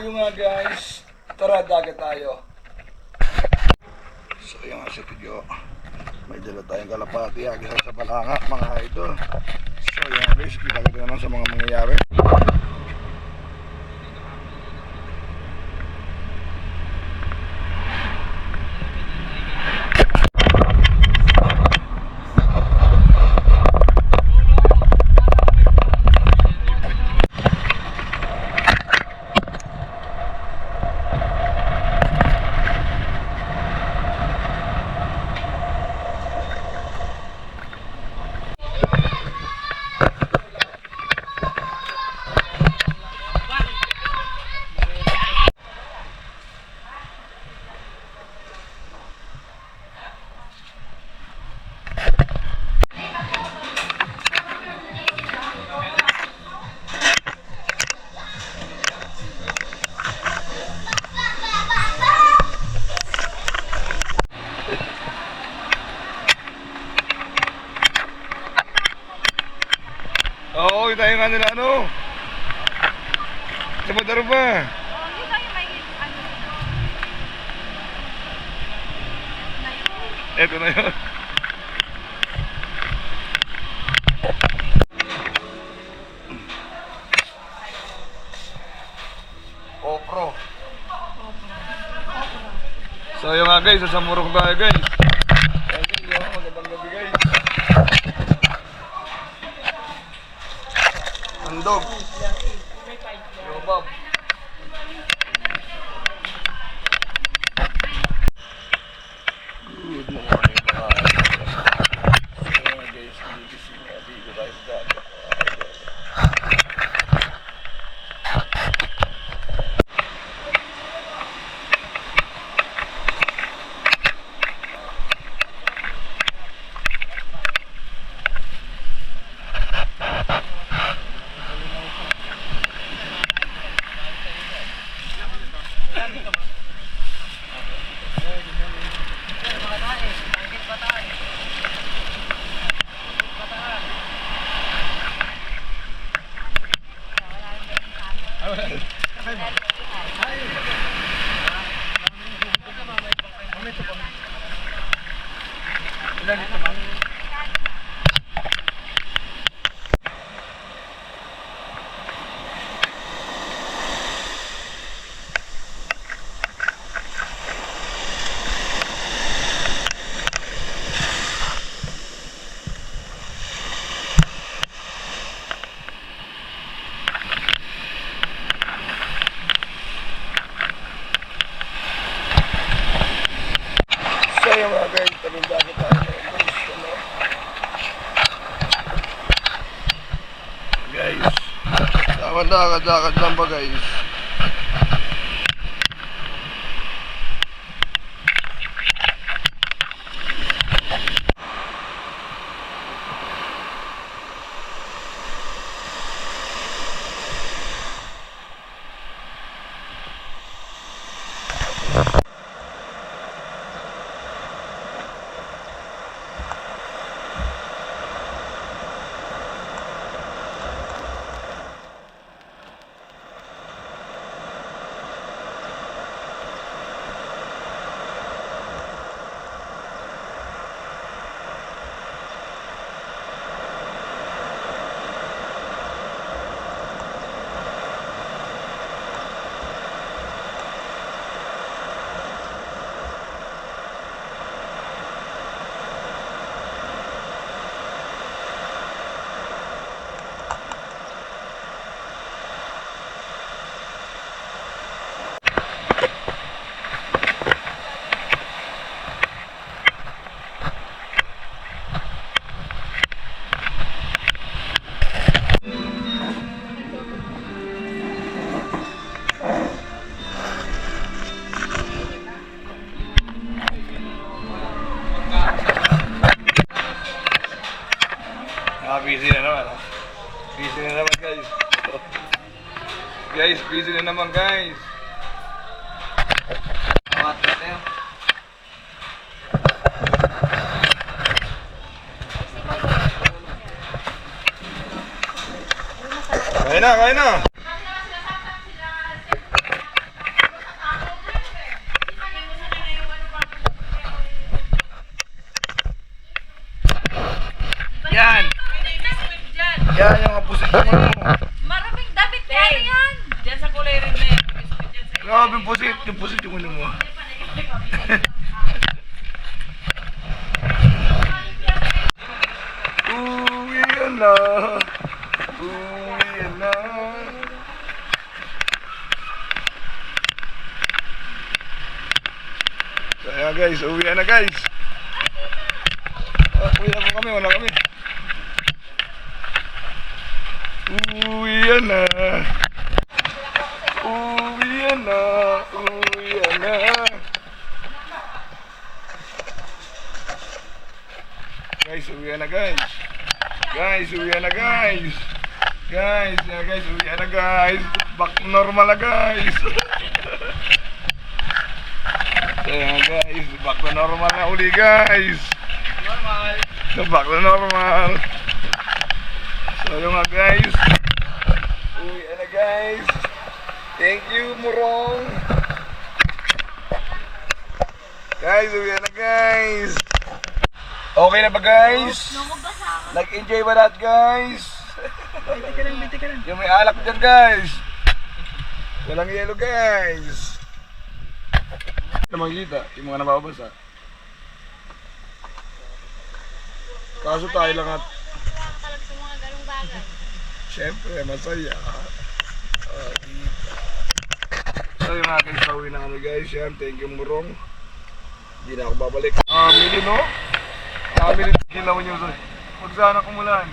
yung nga guys, tara dagat tayo. So yung nga si Tidyo, may dala tayong kalapati agad sa balanga mga idol. So yung nga guys, kita naman sa mga mangyayari. Oo, yung tayo nga nila ano. Sa Badaro ba? Oo, hindi tayo may ano. Eto na yun. Opro. So yung nga guys, sasamurok tayo guys. Thank you, magandang gabi guys. Andog. Yo, Bob. Good morning mga guys. Gigising na dito tayo sa dagat. Yung mga guys, talong dagat tayo guys, dagat lang ba guys? Busy na naman. Busy na naman guys. Guys, busy na naman guys. Awat na tayo. Kain na, kain na. kulay red na yan. Grabe yung pusit yung ulo mo. Uwi na. Uwi na. So ayan guys, uwi na guys. Uwi na po kami, wala kami. Uwi na. Uwi na. Uwi na. Guys, uwi na guys. Guys, uwi na guys. Guys, yeah, guys, uwi na guys. Back to normal na guys. Ayan guys, back to normal na uli guys. Normal. Back to normal. So yun nga guys. Uwi na guys. Thank you Murong. Guys, uwi na guys. Okay na ba guys? Nag-enjoy ba lahat guys? Biti ka lang. Yung may alak dyan guys. Walang yelo guys. Ano makikita? Yung mga nababasa. Kaso tayo lang at Talaga sa mga ganung bagay. syempre masaya. So yung aking pauwi na kami guys. Yan, thank you Murong. Hindi na ako babalik. Mili no? Nakamili kilaw nyo. Huwag sana kumulan.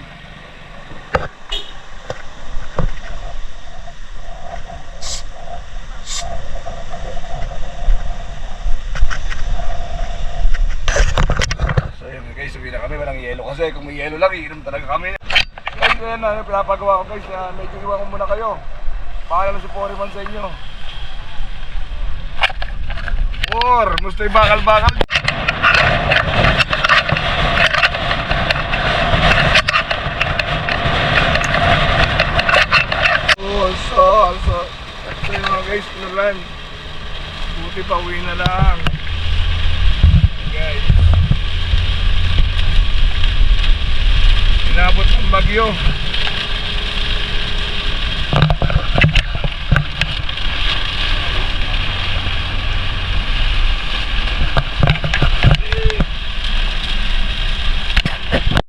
So yun guys, uwi na kami. Walang yelo kasi. Kung may yelo lang, iinom talaga kami. Guys, yan na. Pinapagawa ko guys. Medyo iwan ko muna kayo. Paalam si Poriman sa inyo. Or, musta yung bakal-bakal? So yun mga guys, pinulan. Buti pa uwi na lang. Guys. Inabot ng bagyo.